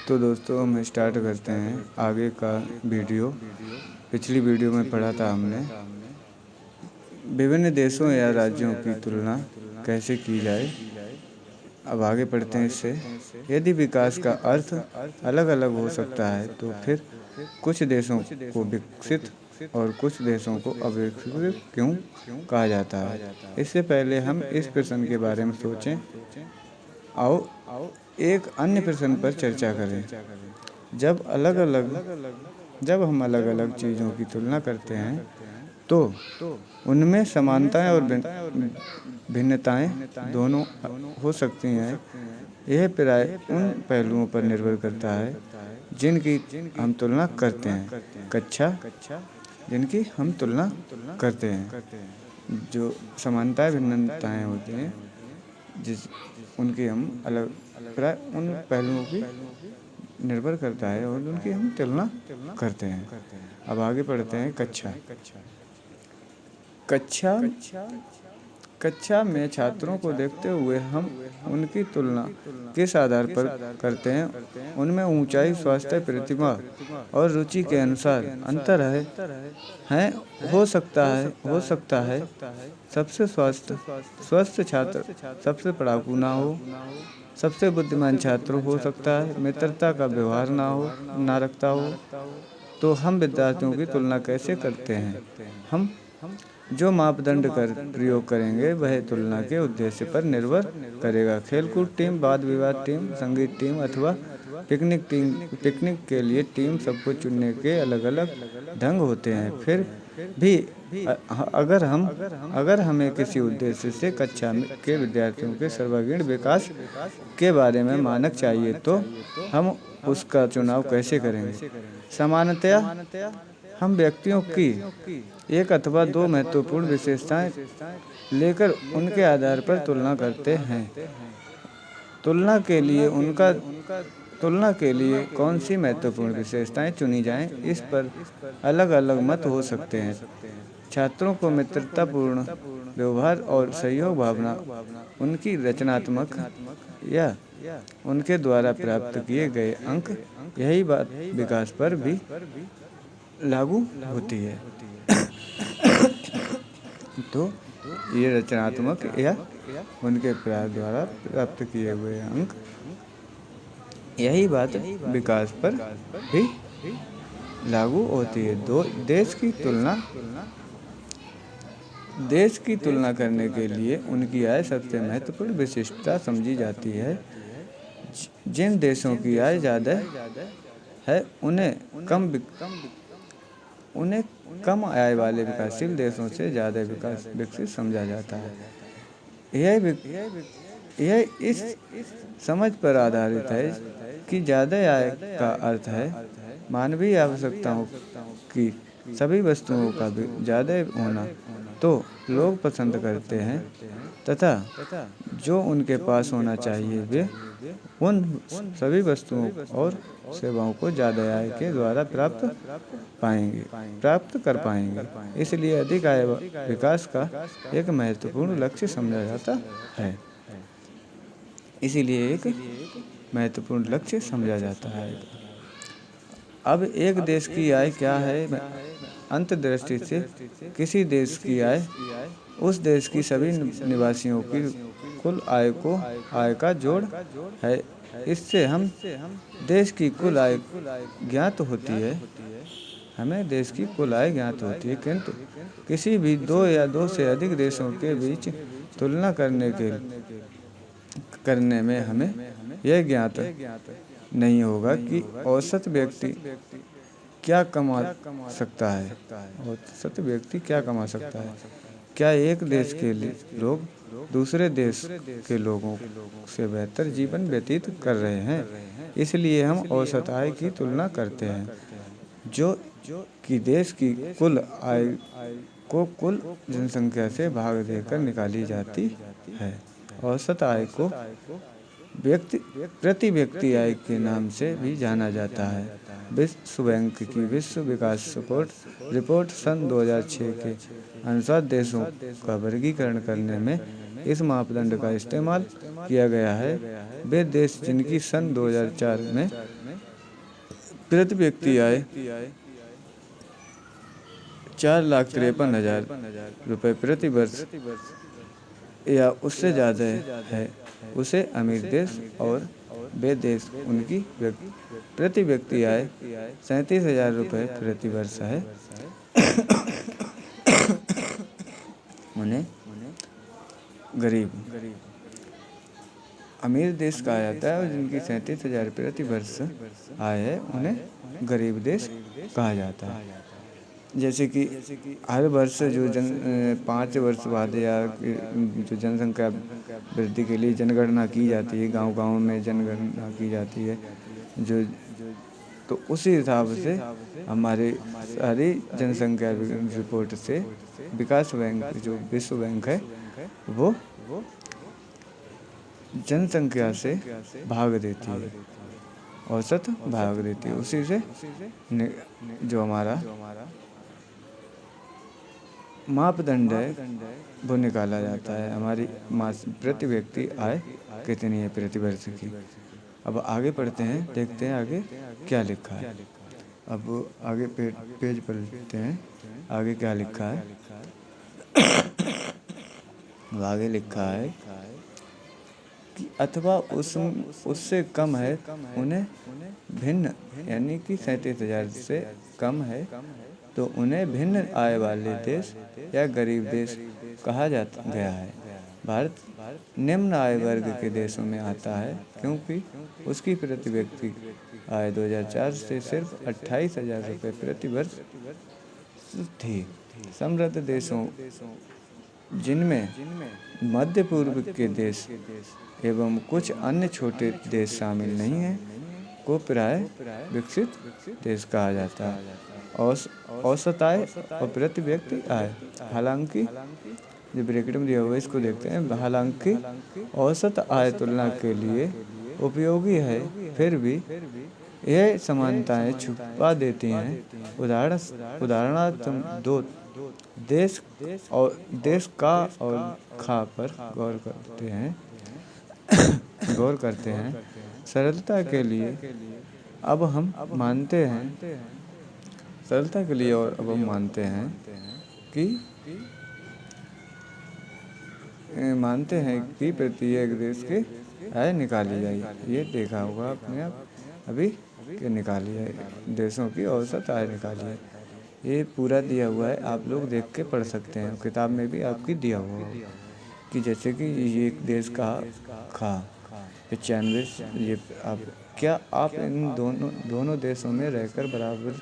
तो दोस्तों हम स्टार्ट करते हैं आगे का वीडियो। पिछली वीडियो में पढ़ा था हमने विभिन्न देशों या राज्यों की तुलना कैसे की जाए। अब आगे पढ़ते हैं इससे। यदि विकास का अर्थ अलग अलग हो सकता है तो फिर कुछ देशों को विकसित और कुछ देशों को अविकसित क्यों कहा जाता है। इससे पहले हम इस प्रश्न के बारे में सोचें। आओ एक अन्य प्रश्न पर चर्चा करें। जब हम अलग अलग चीज़ों की तुलना करते हैं तो उनमें समानताएं और भिन्नताएं दोनों हो सकती हैं। यह प्राय उन पहलुओं पर निर्भर करता है जिनकी हम तुलना करते हैं। जिनकी हम तुलना करते हैं, जो समानताएं भिन्नताएं होती हैं जिस उनकी हम अलग प्राय उन पहलुओं की निर्भर करता है और उनकी हम तुलना करते हैं। अब आगे पढ़ते हैं। कक्षा कक्षा में छात्रों को देखते हुए हम उनकी तुलना किस आधार पर करते हैं। उनमें ऊंचाई, स्वास्थ्य, प्रतिभा और रुचि के अनुसार अंतर है। हो सकता है सबसे स्वस्थ छात्र सबसे पढ़ाकू ना हो, सबसे बुद्धिमान छात्र हो सकता है मित्रता का व्यवहार ना रखता हो। तो हम विद्यार्थियों की तुलना कैसे करते हैं। हम जो मापदंड कर प्रयोग करेंगे वह तुलना के उद्देश्य पर निर्भर करेगा। खेलकूद टीम, वाद विवाद टीम, संगीत टीम अथवा पिकनिक के लिए टीम सबको चुनने के अलग अलग ढंग होते हैं। फिर भी अगर हमें किसी उद्देश्य से कक्षा के विद्यार्थियों के सर्वांगीण विकास के बारे में मानक चाहिए तो हम उसका चुनाव कैसे करेंगे। सामान्यतया हम व्यक्तियों की एक अथवा दो महत्वपूर्ण विशेषताएं लेकर उनके आधार पर तुलना करते हैं। तुलना के लिए कौन सी महत्वपूर्ण विशेषताएं चुनी जाएं, इस पर अलग अलग मत हो सकते हैं। छात्रों को मित्रतापूर्ण व्यवहार और सहयोग भावना, उनकी रचनात्मक या उनके द्वारा प्राप्त किए गए अंक, यही बात विकास पर भी लागू होती है। तो ये रचनात्मक या उनके प्रयास द्वारा प्राप्त किए हुए अंक, यही बात विकास पर भी लागू होती है। देश की तुलना करने के लिए उनकी आय सबसे महत्वपूर्ण विशिष्टता समझी जाती है। जिन देशों की आय ज़्यादा है उन्हें कम आय वाले विकासशील देशों से ज़्यादा विकसित समझा जाता है। यह इस समझ पर आधारित है कि ज़्यादा आय का अर्थ है मानवीय आवश्यकताओं की सभी वस्तुओं का ज़्यादा होना। तो लोग पसंद करते हैं तथा जो उनके पास होना चाहिए वे उन सभी वस्तुओं और सेवाओं को ज़्यादा आय के द्वारा प्राप्त कर पाएंगे। इसलिए अधिक आय विकास का एक महत्वपूर्ण लक्ष्य समझा जाता है। अब एक देश की आय क्या है। अंतर्दृष्टि से किसी देश की आय उस देश की सभी निवासियों की कुल आय का जोड़ है। इससे हम देश की कुल आय ज्ञात होती है। हमें देश की कुल आय ज्ञात होती है, किंतु किसी भी दो या दो से अधिक देशों के बीच तुलना करने में हमें यह ज्ञात नहीं होगा कि औसत व्यक्ति क्या कमा सकता है। क्या एक देश के लोग दूसरे देश के लोगों से बेहतर जीवन व्यतीत कर रहे हैं। इसलिए हम औसत आय की तुलना करते हैं, जो कि देश की कुल आय को कुल जनसंख्या से भाग देकर निकाली जाती है। औसत आय को प्रति व्यक्ति आय के नाम से भी जाना जाता है। विश्व बैंक की विश्व विकास रिपोर्ट सन 2006 के अनुसार देशों का वर्गीकरण करने में इस मापदंड का इस्तेमाल किया गया है। वे देश जिनकी सन 2004 में प्रति व्यक्ति आय 4,53,000 रुपये प्रति वर्ष या उससे ज़्यादा है, उसे अमीर देश और वे देश उनकी प्रति व्यक्ति आय 37,000 रुपये प्रति वर्ष है, उन्हें गरीब अमीर देश कहा जाता है और जिनकी 37,000 प्रति वर्ष आय है उन्हें गरीब देश कहा जाता है। जैसे कि हर वर्ष जो 5 वर्ष बाद या जो जनसंख्या वृद्धि के लिए जनगणना की जाती है, गांव-गांव में जनगणना की जाती है, जो तो उसी हिसाब से हमारे सारी जनसंख्या रिपोर्ट से विकास बैंक जो विश्व बैंक है वो जनसंख्या से भाग देती है, औसत भाग देती है, उसी से जो हमारा मापदंड है वो निकाला जाता है, हमारी प्रति व्यक्ति आय कितनी है प्रति वर्ष की। अब आगे पढ़ते हैं, देखते हैं आगे क्या लिखा है। अब आगे पेज पर लिखते हैं आगे क्या लिखा है। आगे लिखा है कि अथवा उससे कम है उन्हें भिन्न, यानी कि 37,000 से कम है तो उन्हें भिन्न आय वाले देश या गरीब देश कहा जाता गया है। भारत निम्न आय वर्ग के देशों में आता है क्योंकि उसकी प्रति व्यक्ति आय 2004 से सिर्फ 28,000 रुपये प्रति वर्ष थी। समृद्ध देशों जिनमें मध्य पूर्व के देश एवं कुछ अन्य छोटे देश शामिल नहीं हैं को प्राय विकसित देश कहा जाता है। औसत आय और प्रति व्यक्ति आय, हालांकि जो ब्रैकेट में दिया हुआ है इसको देखते हैं। हालांकि औसत आय तुलना के लिए उपयोगी है, फिर भी यह समानताएं छुपा देती हैं। उदाहरणार्थ दो देश और देश का और खा पर गौर करते हैं। सरलता के लिए अब हम मानते हैं कि प्रत्येक देश के आय निकाली जाए। ये देखा होगा आपने अभी कि निकाली है, देशों की औसत आय निकाली है। ये पूरा दिया हुआ है, आप लोग देख के पढ़ सकते हैं, किताब में भी आपकी दिया हुआ है कि जैसे कि ये एक देश का खा 95, ये क्या आप इन दोनों देशों में रहकर बराबर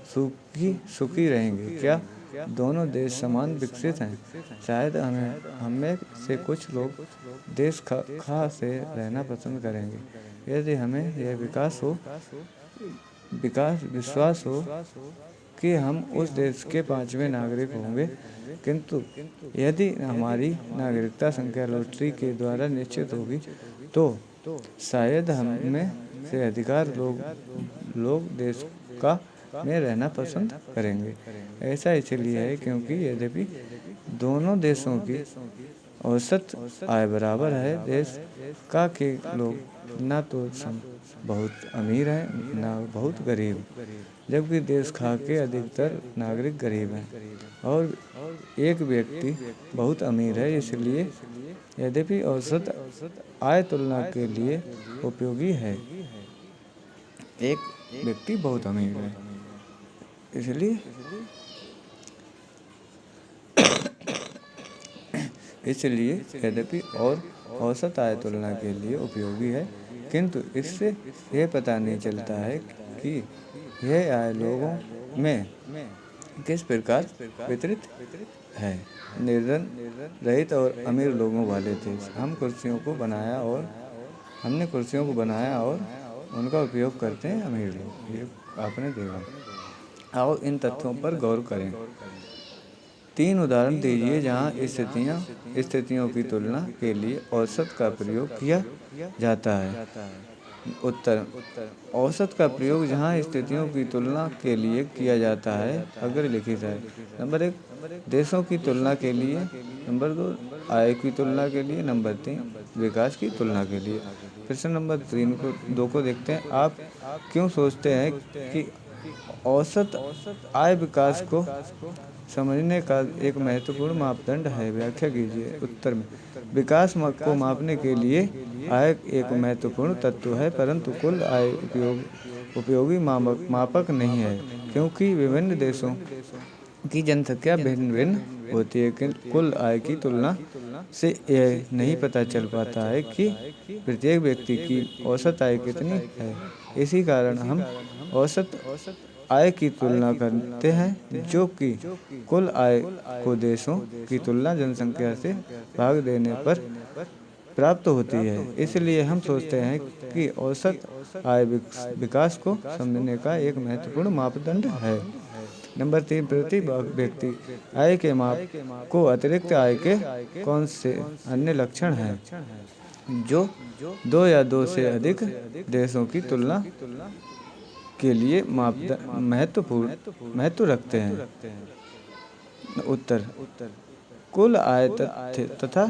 सुखी रहेंगे? क्या दोनों देश समान विकसित हैं? शायद हम में से कुछ लोग देश खा से रहना पसंद करेंगे यदि हमें यह विश्वास हो कि हम उस देश के 5वें नागरिक होंगे, किंतु यदि हमारी नागरिकता संख्या लॉटरी के द्वारा निश्चित होगी तो शायद हम में से अधिकार लोग देश का में रहना पसंद करेंगे। ऐसा इसलिए है क्योंकि यद्यपि दोनों देशों की औसत आय बराबर है, देश का के लोग ना तो बहुत अमीर हैं ना बहुत गरीब, जबकि देश खा के अधिकतर नागरिक गरीब हैं और एक व्यक्ति बहुत अमीर है। इसलिए यद्यपि औसत आय तुलना के लिए उपयोगी है, एक व्यक्ति बहुत अमीर है इसलिए यद्यपि और औसत आय तुलना के लिए उपयोगी है, किंतु इससे यह पता नहीं चलता है कि यह आय लोगों में किस प्रकार वितरित है। निर्धन, रहित और अमीर लोगों वाले देश। हमने कुर्सियों को बनाया और उनका उपयोग करते हैं अमीर लोग, ये आपने देखा। आओ इन तथ्यों पर गौर करें। 3 उदाहरण दीजिए जहां स्थितियों की तुलना के लिए औसत का प्रयोग किया जाता है। उत्तर, औसत का प्रयोग जहां स्थितियों की तुलना के लिए किया जाता है अगर लिखित है। नंबर 1, देशों की तुलना के लिए। नंबर 2, आय की तुलना के लिए। नंबर 3, विकास की तुलना के लिए। प्रश्न नंबर 2 को देखते हैं। आप क्यों सोचते हैं कि औसत आय विकास को समझने का एक महत्वपूर्ण मापदंड है? व्याख्या कीजिए। उत्तर में विकास को मापने के लिए आय एक महत्वपूर्ण तत्व है, परंतु कुल आय उपयोगी मापक नहीं है, क्योंकि विभिन्न देशों की जनसंख्या भिन्न भिन्न होती है। कुल आय की तुलना से यह नहीं पता चल पाता है कि प्रत्येक व्यक्ति की औसत आय कितनी है। इसी कारण हम औसत आय की तुलना करते हैं, जो कि कुल आय को देशों की तुलना जनसंख्या से भाग देने पर प्राप्त होती है। इसलिए हम सोचते हैं कि औसत आय विकास को समझने का एक महत्वपूर्ण मापदंड है। नंबर 3, प्रति व्यक्ति आय के माप को अतिरिक्त आय के कौन से अन्य लक्षण हैं जो 2 या 2 से अधिक देशों की तुलना के लिए महत्व रखते हैं? उत्तर कुल आय तथा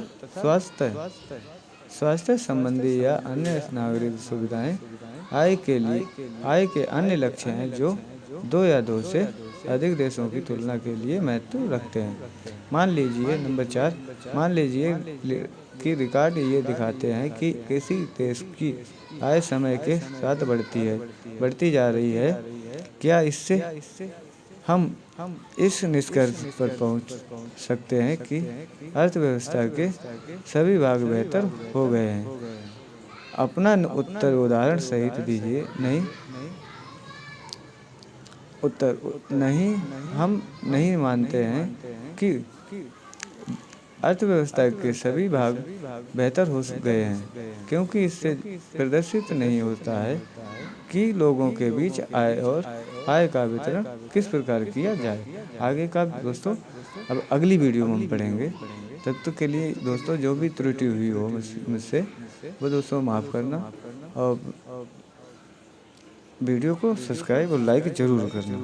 स्वास्थ्य संबंधी या अन्य नागरिक सुविधाएं आय के अन्य लक्ष्य हैं जो 2 या 2 से अधिक देशों की तुलना के लिए महत्व रखते हैं। मान लीजिए नंबर 4, मान लीजिए कि रिकॉर्ड ये दिखाते हैं कि किसी देश की आय समय के साथ बढ़ती जा रही है। क्या इससे हम इस निष्कर्ष पर पहुंच सकते हैं कि अर्थव्यवस्था के सभी भाग बेहतर हो गए हैं? अपना उत्तर उदाहरण सहित दीजिए। नहीं, हम नहीं मानते हैं कि अर्थव्यवस्था के सभी भाग बेहतर हो गए हैं, क्योंकि इससे प्रदर्शित नहीं होता है कि लोगों के बीच आय का वितरण किस प्रकार किया जाए। आगे का दोस्तों अब अगली वीडियो में हम पढ़ेंगे। तब तक के लिए दोस्तों जो भी त्रुटि हुई हो मुझसे वो दोस्तों माफ़ करना, और वीडियो को सब्सक्राइब और लाइक ज़रूर करना।